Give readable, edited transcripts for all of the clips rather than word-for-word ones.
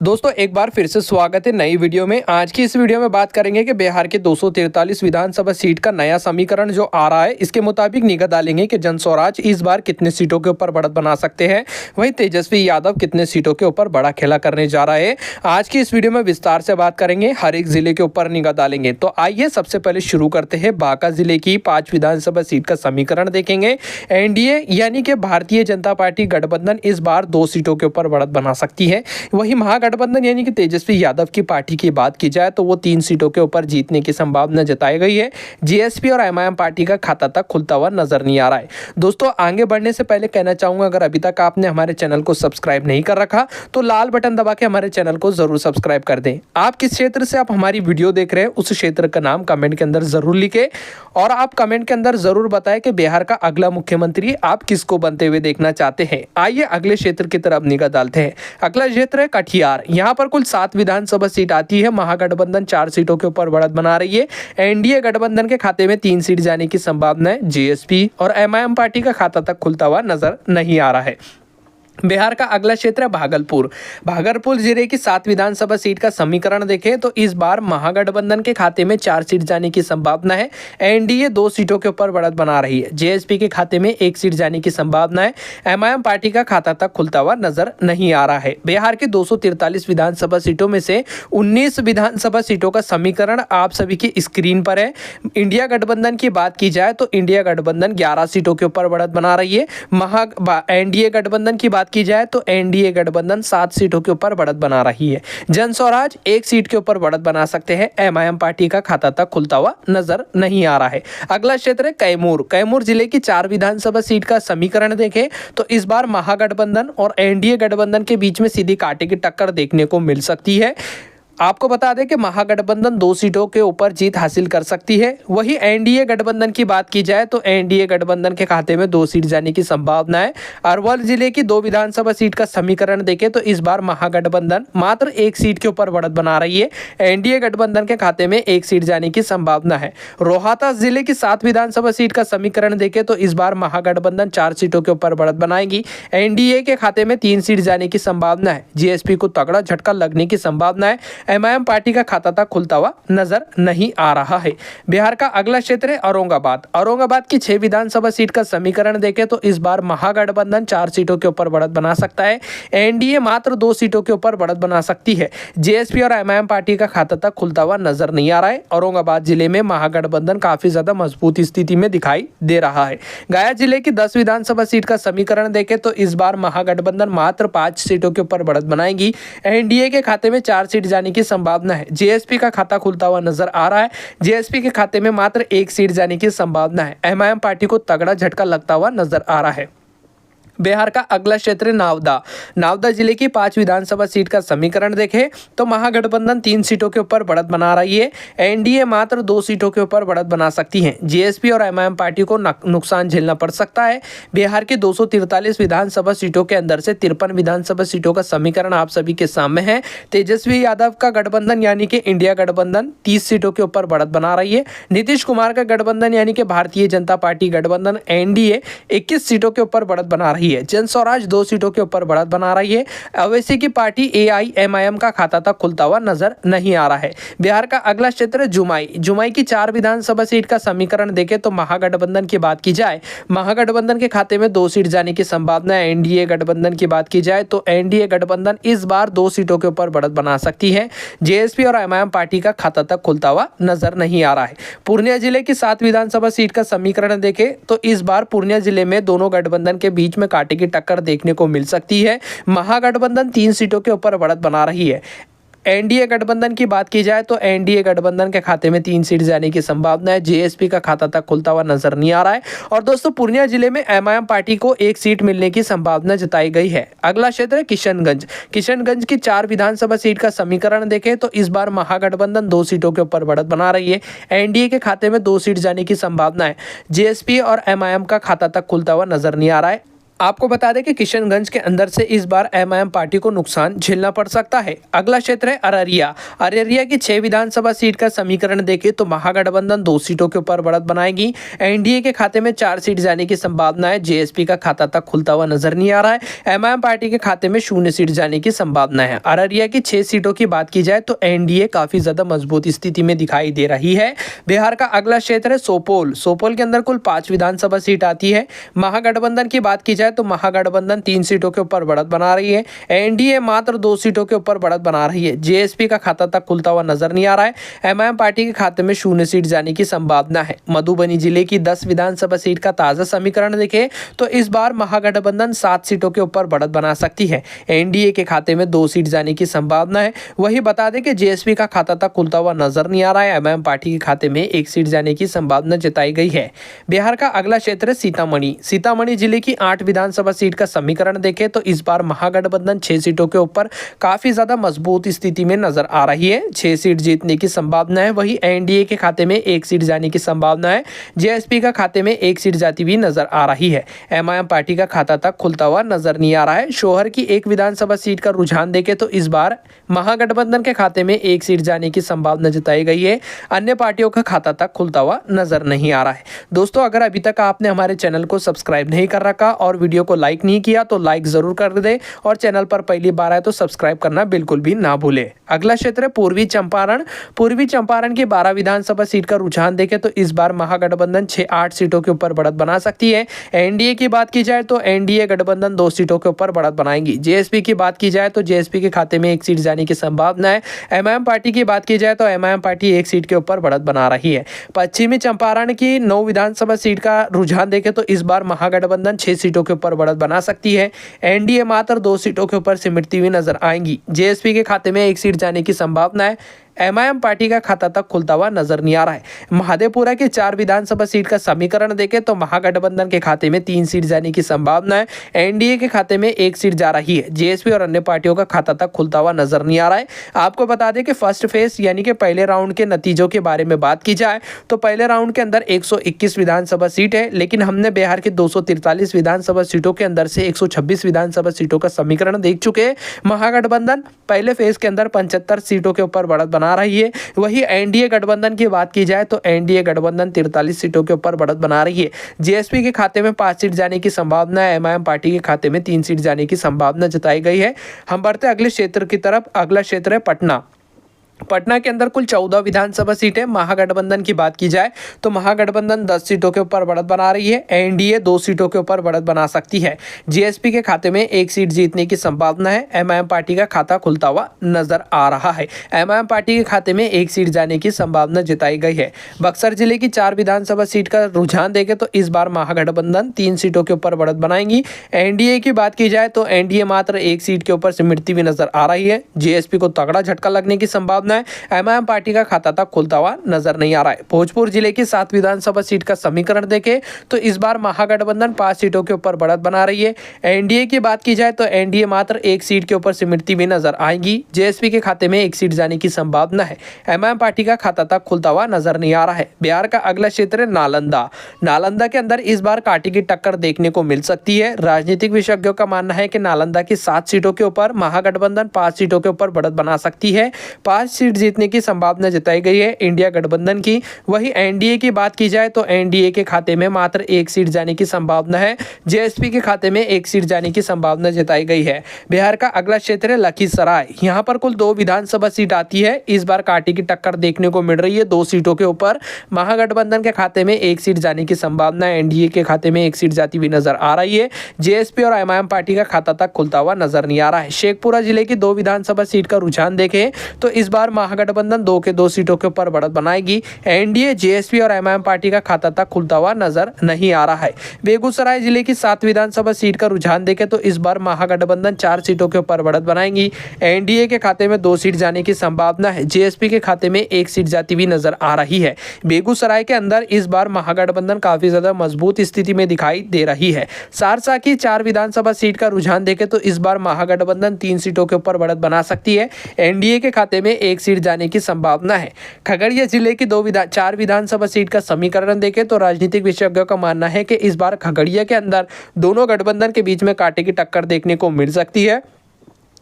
दोस्तों एक बार फिर से स्वागत है नई वीडियो में। आज की इस वीडियो में बात करेंगे कि बिहार के 243 विधानसभा सीट का नया समीकरण जो आ रहा है, इसके मुताबिक निगाह डालेंगे कि जनस्वराज इस बार कितने सीटों के ऊपर बढ़त बना सकते हैं, वहीं तेजस्वी यादव कितने सीटों के ऊपर बड़ा खेला करने जा रहा है। आज की इस वीडियो में विस्तार से बात करेंगे, हर एक जिले के ऊपर निगाह डालेंगे। तो आइए सबसे पहले शुरू करते हैं। बांका जिले की 5 विधानसभा सीट का समीकरण देखेंगे। एनडीए यानी कि भारतीय जनता पार्टी गठबंधन इस बार 2 सीटों के ऊपर बढ़त बना सकती है। वहीं महागठबंधन यानी कि तेजस्वी यादव की पार्टी की बात की जाए तो वो 3 सीटों के ऊपर जीतने की संभावना जताई गई है। जेएसपी और एमआईएम पार्टी का खाता तक खुलता हुआ नजर नहीं आ रहा है। दोस्तों आगे बढ़ने से पहले कहना चाहूंगा, अगर अभी तक आपने हमारे चैनल को सब्सक्राइब नहीं कर रखा तो लाल बटन दबा के हमारे चैनल को जरूर सब्सक्राइब कर दें। आप किस क्षेत्र से आप हमारी वीडियो देख रहे हैं उस क्षेत्र का नाम कमेंट के अंदर जरूर लिखें और आप कमेंट के अंदर जरूर बताएं कि बिहार का अगला मुख्यमंत्री आप किसको बनते हुए देखना चाहते हैं। आइए अगले क्षेत्र की तरफ निगाह डालते हैं। अगला क्षेत्र है कटिहार। यहाँ पर कुल 7 विधानसभा सीट आती है। महागठबंधन 4 सीटों के ऊपर बढ़त बना रही है। एनडीए गठबंधन के खाते में 3 सीट जाने की संभावना है। जेएसपी और एमआईएम पार्टी का खाता तक खुलता हुआ नजर नहीं आ रहा है। बिहार का अगला क्षेत्र है भागलपुर। भागलपुर जिले की 7 विधानसभा सीट का समीकरण देखें तो इस बार महागठबंधन के खाते में 4 सीट जाने की संभावना है। एनडीए 2 सीटों के ऊपर बढ़त बना रही है। जेएसपी के खाते में 1 सीट जाने की संभावना है। एमआईएम पार्टी का खाता तक खुलता हुआ नजर नहीं आ रहा है। बिहार के 243 विधानसभा सीटों में से 19 विधानसभा सीटों का समीकरण आप सभी की स्क्रीन पर है। इंडिया गठबंधन की बात की जाए तो इंडिया गठबंधन 11 सीटों के ऊपर बढ़त बना रही है। एनडीए गठबंधन की बात की जाए तो एनडीए गठबंधन 7 सीटों के ऊपर बढ़त बना रही है। जनस्वराज 1 सीट के ऊपर बढ़त बना सकते हैं। एमआईएम पार्टी का खाता तक खुलता हुआ नजर नहीं आ रहा है। अगला क्षेत्र है कैमूर। कैमूर जिले की 4 विधानसभा सीट का समीकरण देखें तो इस बार महागठबंधन और एनडीए गठबंधन के बीच में सीधी कांटे की टक्कर देखने को मिल सकती है। आपको बता दें कि महागठबंधन 2 सीटों के ऊपर जीत हासिल कर सकती है। वहीं एनडीए गठबंधन की बात की जाए तो एनडीए गठबंधन के खाते में 2 सीट जाने की संभावना है। अरवल जिले की 2 विधानसभा सीट का समीकरण देखें तो इस बार महागठबंधन मात्र 1 सीट के ऊपर बढ़त बना रही है। एनडीए गठबंधन के खाते में 1 सीट जाने की संभावना है। रोहतास जिले की 7 विधानसभा सीट का समीकरण देखें तो इस बार महागठबंधन 4 सीटों के ऊपर बढ़त बनाएगी। एनडीए के खाते में 3 सीट जाने की संभावना है। जीएसपी को तगड़ा झटका लगने की संभावना है। एमआईएम पार्टी का खाता तक खुलता हुआ नजर नहीं आ रहा है। बिहार का अगला क्षेत्र है औरंगाबाद। औरंगाबाद की 6 विधानसभा सीट का समीकरण देखें तो इस बार महागठबंधन 4 सीटों के ऊपर बढ़त बना सकता है। एनडीए मात्र 2 सीटों के ऊपर बढ़त बना सकती है। जेएसपी और एमआईएम पार्टी का खाता तक खुलता हुआ नजर नहीं आ रहा है। औरंगाबाद जिले में महागठबंधन काफी ज्यादा मजबूत स्थिति में दिखाई दे रहा है। गया जिले की 10 विधानसभा सीट का समीकरण देखें तो इस बार महागठबंधन मात्र 5 सीटों के ऊपर बढ़त बनाएगी। एनडीए के खाते में 4 सीट जाने की संभावना है। जेएसपी का खाता खुलता हुआ नजर आ रहा है। जेएसपी के खाते में मात्र 1 सीट जाने की संभावना है। एमआईएम पार्टी को तगड़ा झटका लगता हुआ नजर आ रहा है। बिहार का अगला क्षेत्र नावदा। नावदा जिले की 5 विधानसभा सीट का समीकरण देखें तो महागठबंधन 3 सीटों के ऊपर बढ़त बना रही है। एनडीए मात्र 2 सीटों के ऊपर बढ़त बना सकती है। जेएसपी और एमआईएम पार्टी को नुकसान झेलना पड़ सकता है। बिहार की 243 विधानसभा सीटों के अंदर से 53 विधानसभा सीटों का समीकरण आप सभी के सामने है। तेजस्वी यादव का गठबंधन यानी कि इंडिया गठबंधन 30 सीटों के ऊपर बढ़त बना रही है। नीतीश कुमार का गठबंधन यानी कि भारतीय जनता पार्टी गठबंधन एनडीए 21 सीटों के ऊपर बढ़त बना रही है। जनस्वराज 2 सीटों के ऊपर बढ़त बना रही है। ओवैसी की पार्टी एआईएमआईएम का खाता तक खुलता हुआ नजर नहीं आ रहा है। बिहार का अगला क्षेत्र जुमाई। जुमाई की 4 विधानसभा सीट का समीकरण देखें तो महागठबंधन की बात की जाए, महागठबंधन के खाते में 2 सीट जाने की संभावना है। एनडीए गठबंधन की बात की जाए तो एनडीए गठबंधन इस बार 2 सीटों के ऊपर बढ़त बना सकती है। जेएसपी और एमआईएम पार्टी का खाता तक खुलता हुआ नजर नहीं आ रहा है। पूर्णिया जिले की 7 विधानसभा सीट का समीकरण देखें तो इस बार पूर्णिया जिले में दोनों गठबंधन के बीच में कांटे की टक्कर देखने को मिल सकती है। महागठबंधन 3 सीटों के ऊपर बढ़त बना रही है। एनडीए गठबंधन की बात की जाए तो एनडीए गठबंधन के खाते में 3 सीट जाने की संभावना है। जेएसपी का खाता तक खुलता हुआ नजर नहीं आ रहा है। और दोस्तों पूर्णिया जिले में एमआईएम पार्टी को 1 सीट मिलने की संभावना जताई गई है। अगला क्षेत्र है किशनगंज। किशनगंज की 4 विधानसभा सीट का समीकरण देखें तो इस बार महागठबंधन 2 सीटों के ऊपर बढ़त बना रही है। एनडीए के खाते में 2 सीट जाने की संभावना है। जेएसपी और एमआईएम का खाता तक खुलता हुआ नजर नहीं आ रहा है। आपको बता दें कि किशनगंज के अंदर से इस बार एमआईएम पार्टी को नुकसान झेलना पड़ सकता है। अगला क्षेत्र है अररिया। अररिया की 6 विधानसभा सीट का समीकरण देखें तो महागठबंधन 2 सीटों के ऊपर बढ़त बनाएगी। एनडीए के खाते में 4 सीट जाने की संभावना है। जेएसपी का खाता तक खुलता हुआ नजर नहीं आ रहा है। एमआईएम पार्टी के खाते में 0 सीट जाने की संभावना है। अररिया की 6 सीटों की बात की जाए तो एनडीए काफी ज्यादा मजबूत स्थिति में दिखाई दे रही है। बिहार का अगला क्षेत्र है सोपोल। सोपोल के अंदर कुल 5 विधानसभा सीट आती है। महागठबंधन की बात की जाए तो महागठबंधन 3 सीटों के ऊपर बढ़त बना रही है। एनडीए मात्र 2 सीटों के ऊपर बढ़त बना रही है। जेएसपी का खाता तक खुलता हुआ नजर नहीं आ रहा है। एमआईएम पार्टी के खाते में 0 सीट जाने की संभावना है। मधुबनी जिले की 10 विधानसभा सीट का ताजा समीकरण देखें तो इस बार महागठबंधन 7 सीटों के ऊपर बढ़त बना सकती है। एनडीए के खाते में 2 सीट जाने की संभावना है। वही बता दें कि जेएसपी का खाता तक खुलता हुआ नजर नहीं आ रहा है। एमआईएम पार्टी के खाते में 1 सीट जाने की संभावना जताई गई है। बिहार का अगला क्षेत्र है सीतामढ़ी। सीतामढ़ी जिले की 8 विधानसभा सीट का समीकरण देखें तो इस बार महागठबंधन 6 सीटों के ऊपर काफी ज्यादा मजबूत स्थिति में नजर आ रही है। 6 सीट जीतने की संभावना है। वही एनडीए के खाते में 1 सीट जाने की संभावना है। जेएसपी का खाते में 1 सीट जाती हुई नजर आ रही है। एमआईएम पार्टी का खाता तक खुलता हुआ नजर नहीं आ रहा है। शोहर की 1 विधानसभा सीट का रुझान देखें तो इस बार महागठबंधन के खाते में 1 सीट जाने की संभावना जताई गई है। अन्य पार्टियों का खाता तक खुलता हुआ नजर नहीं आ रहा है। दोस्तों, अगर अभी तक आपने हमारे चैनल को सब्सक्राइब नहीं कर रखा और वीडियो को लाइक नहीं किया तो लाइक जरूर कर दे और चैनल पर पहली बार आए तो सब्सक्राइब करना बिल्कुल भी ना भूले। अगला क्षेत्र है पूर्वी चंपारण। पूर्वी चंपारण की 12 विधानसभा सीट का रुझान देखें तो इस बार महागठबंधन 6-8 सीटों के ऊपर बढ़त बना सकती है। एनडीए की बात की जाए तो एनडीए गठबंधन 2 सीटों के ऊपर बढ़त बनाएंगी। जेएसपी की बात की जाए तो जेएसपी के खाते में 1 सीट जाने की संभावना है। एमआईएम पार्टी की बात की जाए तो एमआईएम पार्टी 1 सीट के ऊपर बढ़त बना रही है। पश्चिमी चंपारण की 9 विधानसभा सीट का रुझान देखें तो इस बार महागठबंधन 6 सीटों के ऊपर बढ़त बना सकती है। एनडीए मात्र 2 सीटों के ऊपर सिमटती हुई नजर आएंगी। जेएसपी के खाते में 1 सीट जाने की संभावना है। एमआईएम पार्टी का खाता तक खुलता हुआ नजर नहीं आ रहा है। महादेवपुरा की 4 विधानसभा सीट का समीकरण देखें तो महागठबंधन के खाते में 3 सीट जाने की संभावना है। एनडीए के खाते में 1 सीट जा रही है। जेएसपी और अन्य पार्टियों का खाता तक खुलता हुआ नजर नहीं आ रहा है। आपको बता दें कि फर्स्ट फेज यानी कि पहले राउंड के नतीजों के बारे में बात की जाए तो पहले राउंड के अंदर 121 विधानसभा सीट है, लेकिन हमने बिहार की 243 विधानसभा सीटों के अंदर से 126 विधानसभा सीटों का समीकरण देख चुके हैं। महागठबंधन पहले फेज के अंदर 75 सीटों के ऊपर बढ़त बना रही है। वही एनडीए गठबंधन की बात की जाए तो एनडीए गठबंधन 43 सीटों के ऊपर बढ़त बना रही है। जेएसपी के खाते में 5 सीट जाने की संभावना है। एमआईएम पार्टी के खाते में 3 सीट जाने की संभावना जताई गई है। हम बढ़ते अगले क्षेत्र की तरफ। अगला क्षेत्र है पटना। पटना के अंदर कुल 14 विधानसभा सीटें। महागठबंधन की बात की जाए तो महागठबंधन 10 सीटों के ऊपर बढ़त बना रही है। एनडीए 2 सीटों के ऊपर बढ़त बना सकती है। जेएसपी के खाते में 1 सीट जीतने की संभावना है। एमआईएम पार्टी का खाता खुलता हुआ नजर आ रहा है। एमआईएम पार्टी के खाते में 1 सीट जाने की संभावना जताई गई है। बक्सर जिले की 4 विधानसभा सीट का रुझान देखें तो इस बार महागठबंधन 3 सीटों के ऊपर बढ़त बनाएंगी। एनडीए की बात की जाए तो एनडीए मात्र 1 सीट के ऊपर सिमटती हुई नजर आ रही है। जेएसपी को तगड़ा झटका लगने की संभावना है। एमआईएम पार्टी का खाता तक खुलता हुआ नजर नहीं आ रहा है। भोजपुर जिले की 7 विधानसभा सीट का समीकरण देखें तो इस बार महागठबंधन 5 सीटों के ऊपर बढ़त बना रही है। एनडीए की बात की जाए तो एनडीए मात्र 1 सीट के ऊपर सिमटती हुई नजर आएगी। जेएसपी के खाते में 1 सीट जाने की संभावना है। एमआईएम पार्टी का खाता तक खुलता हुआ नजर नहीं आ रहा है। बिहार का अगला क्षेत्र है नालंदा। नालंदा के अंदर इस बार कांटे की टक्कर देखने को मिल सकती है। राजनीतिक विशेषज्ञों का मानना है कि नालंदा की 7 सीटों के ऊपर महागठबंधन 5 सीटों के ऊपर बढ़त बना सकती है। 5 सीट जीतने की संभावना जताई गई है इंडिया गठबंधन की। वही एनडीए की बात की जाए तो एनडीए के खाते में मात्र 1 सीट जाने की संभावना है। जेएसपी के खाते में 1 सीट जाने की संभावना जताई गई है। बिहार का अगला क्षेत्र है लखीसराय। यहाँ पर कुल 2 विधानसभा सीट आती है। इस बार कांटे की टक्कर देखने को मिल रही है 2 सीटों के ऊपर। महागठबंधन के खाते में 1 सीट जाने की संभावना है। एनडीए के खाते में 1 सीट जाती हुई नजर आ रही है। जेएसपी और एमआईएम पार्टी का खाता तक खुलता हुआ नजर नहीं आ रहा है। शेखपुरा जिले की 2 विधानसभा सीट का रुझान देखें तो इस बार महागठबंधन 2 सीटों के ऊपर बढ़त बनाएगी। एनडीए, जेएसपी और एमआईएम पार्टी का खाता तक खुलता हुआ नजर नहीं आ रहा है। बेगूसराय जिले की 7 विधानसभा सीट का रुझान देखें तो इस बार महागठबंधन 4 सीटों के ऊपर बढ़त बनाएंगी। एनडीए के खाते में 2 सीट जाने की संभावना है। जेएसपी के खाते में 1 सीट जाती हुई नजर आ रही है। बेगूसराय के अंदर इस बार महागठबंधन काफी ज्यादा मजबूत स्थिति में दिखाई दे रही है। सहरसा की 4 विधानसभा सीट का रुझान देखें तो इस बार महागठबंधन 3 सीटों के ऊपर बढ़त बना सकती है। एनडीए के खाते में 1 एक सीट जाने की संभावना है। खगड़िया जिले की 4 विधानसभा सीट का समीकरण देखें तो राजनीतिक विशेषज्ञों का मानना है कि इस बार खगड़िया के अंदर दोनों गठबंधन के बीच में कांटे की टक्कर देखने को मिल सकती है।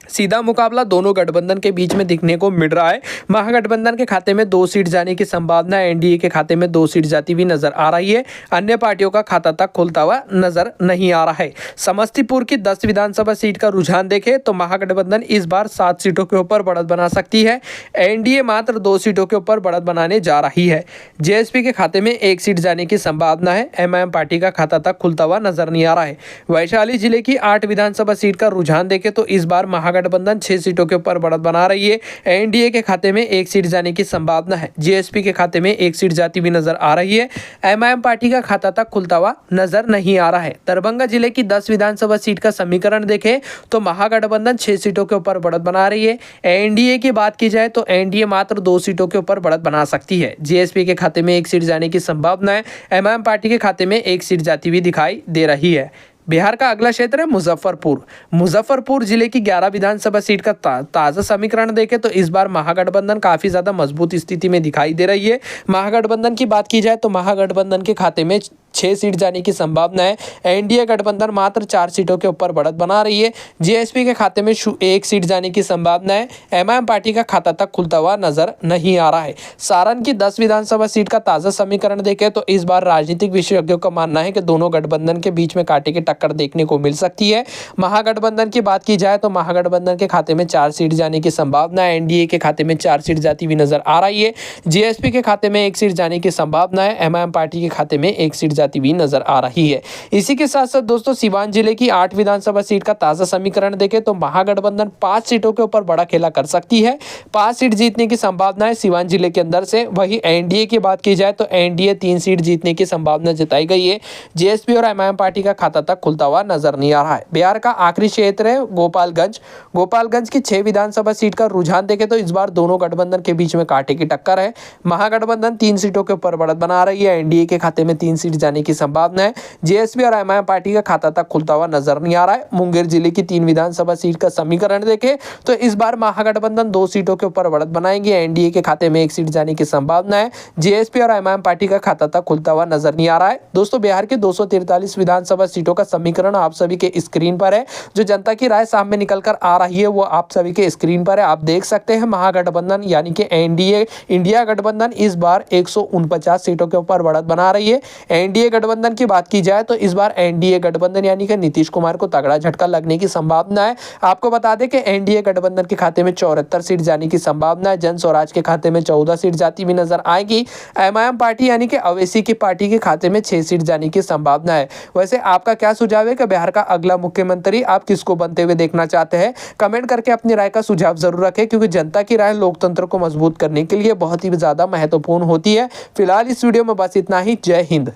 सीधा मुकाबला दोनों गठबंधन के बीच में दिखने को मिल रहा है। महागठबंधन के खाते में 2 सीट जाने की संभावना, एनडीए के खाते में 2 सीट जाती हुई नजर आ रही है। अन्य पार्टियों का खाता तक खुलता हुआ नजर नहीं आ रहा है। समस्तीपुर की 10 विधानसभा सीट का रुझान देखें तो महागठबंधन इस बार 7 सीटों के ऊपर बढ़त बना सकती है। एनडीए मात्र 2 सीटों के ऊपर बढ़त बनाने जा रही है। जेएसपी के खाते में 1 सीट जाने की संभावना है। एमआईएम पार्टी का खाता तक खुलता हुआ नजर नहीं आ रहा है। वैशाली जिले की 8 विधानसभा सीट का रुझान देखें तो इस बार गठबंधन 6 सीटों के ऊपर बढ़त बना रही है। एनडीए के खाते में 1 सीट जाने की संभावना है। जेएसपी के खाते में 1 सीट जाती हुई नजर आ रही है। एमआईएम पार्टी का खाता तक खुलता हुआ नजर नहीं आ रहा है। दरभंगा जिले की 10 विधानसभा सीट का समीकरण देखें तो महागठबंधन 6 सीटों के ऊपर बढ़त बना रही है। एनडीए की बात की जाए तो एनडीए मात्र 2 सीटों के ऊपर बढ़त बना सकती है। जेएसपी के खाते में 1 सीट जाने की संभावना है। एमआईएम पार्टी के खाते में 1 सीट जाती हुई दिखाई दे रही है। बिहार का अगला क्षेत्र है मुजफ्फरपुर। मुजफ्फरपुर जिले की 11 विधानसभा सीट का ताज़ा समीकरण देखें तो इस बार महागठबंधन काफ़ी ज़्यादा मजबूत स्थिति में दिखाई दे रही है। महागठबंधन की बात की जाए तो महागठबंधन के खाते में 6 सीट जाने की संभावना है। एनडीए गठबंधन मात्र 4 सीटों के ऊपर बढ़त बना रही है। जेएसपी के खाते में 1 सीट जाने की संभावना है। एमआईएम पार्टी का खाता तक खुलता हुआ नजर नहीं आ रहा है। सारण की 10 विधानसभा सीट का ताज़ा समीकरण देखें तो इस बार राजनीतिक विशेषज्ञों का मानना है कि दोनों गठबंधन के बीच में कांटे की टक्कर देखने को मिल सकती है। महागठबंधन की बात की जाए तो महागठबंधन के खाते में 4 सीट जाने की संभावना है। एनडीए के खाते में 4 सीट जाती हुई नजर आ रही है। जेएसपी के खाते में 1 सीट जाने की संभावना है। एमआईएम पार्टी के खाते में 1 सीट जाती हुई नजर आ रही है। इसी के साथ साथ दोस्तों सिवान जिले की 8 विधानसभा सीट का ताजा समीकरण देखें तो महागठबंधन 5 सीटों के ऊपर बड़ा खेला कर सकती है। 5 सीट जीतने की संभावना है सिवान जिले के अंदर से। वही एनडीए की बात की जाए तो एनडीए 3 सीट जीतने की संभावना जताई गई है। जेएसपी और एमआईएम पार्टी का खाता तक खुलता हुआ नजर नहीं आ रहा है। बिहार का आखिरी क्षेत्र है गोपालगंज। गोपालगंज की 6 विधानसभा सीट का रुझान देखें तो इस बार दोनों गठबंधन के बीच में कांटे की टक्कर है। महागठबंधन 3 सीटों के ऊपर बढ़त बना रही है। एनडीए के खाते में 3 सीट जाने की संभावना है। जेएसपी और एमआईएम पार्टी का खाता तक खुलता हुआ नजर नहीं आ रहा है। मुंगेर जिले की 3 विधानसभा सीट का समीकरण देखें तो इस बार महागठबंधन 2 सीटों के ऊपर बढ़त बनाएंगे। एनडीए के खाते में 1 सीट जाने की संभावना है। जेएसपी और एमआईएम पार्टी का खाता तक खुलता हुआ नजर नहीं आ रहा है। दोस्तों बिहार के 243 विधानसभा सीटों का समीकरण आप सभी के स्क्रीन पर है। जो जनता की राय सामने निकल कर आ रही है वो आप सभी के स्क्रीन पर है। आप देख सकते हैं महागठबंधन यानी कि एनडीए इंडिया गठबंधन इस बार 149 सीटों के ऊपर बढ़त बना रही है। एनडीए गठबंधन की बात की जाए तो इस बार एनडीए गठबंधन यानी कि नीतीश कुमार को तगड़ा झटका लगने की संभावना है। आपको बता दें कि एनडीए गठबंधन के खाते में 74 सीट जाने की संभावना है। जन स्वराज के खाते में 14 सीट जाती हुई नजर आएगी। एमआईएम पार्टी यानी कि अवैसी की पार्टी के खाते में 6 सीट जाने की संभावना है। वैसे आपका क्या सुझाव है कि बिहार का अगला मुख्यमंत्री आप किसको बनते हुए देखना चाहते हैं? कमेंट करके अपनी राय का सुझाव जरूर रखें क्योंकि जनता की राय लोकतंत्र को मजबूत करने के लिए बहुत ही ज्यादा महत्वपूर्ण होती है। फिलहाल इस वीडियो में बस इतना ही। जय हिंद।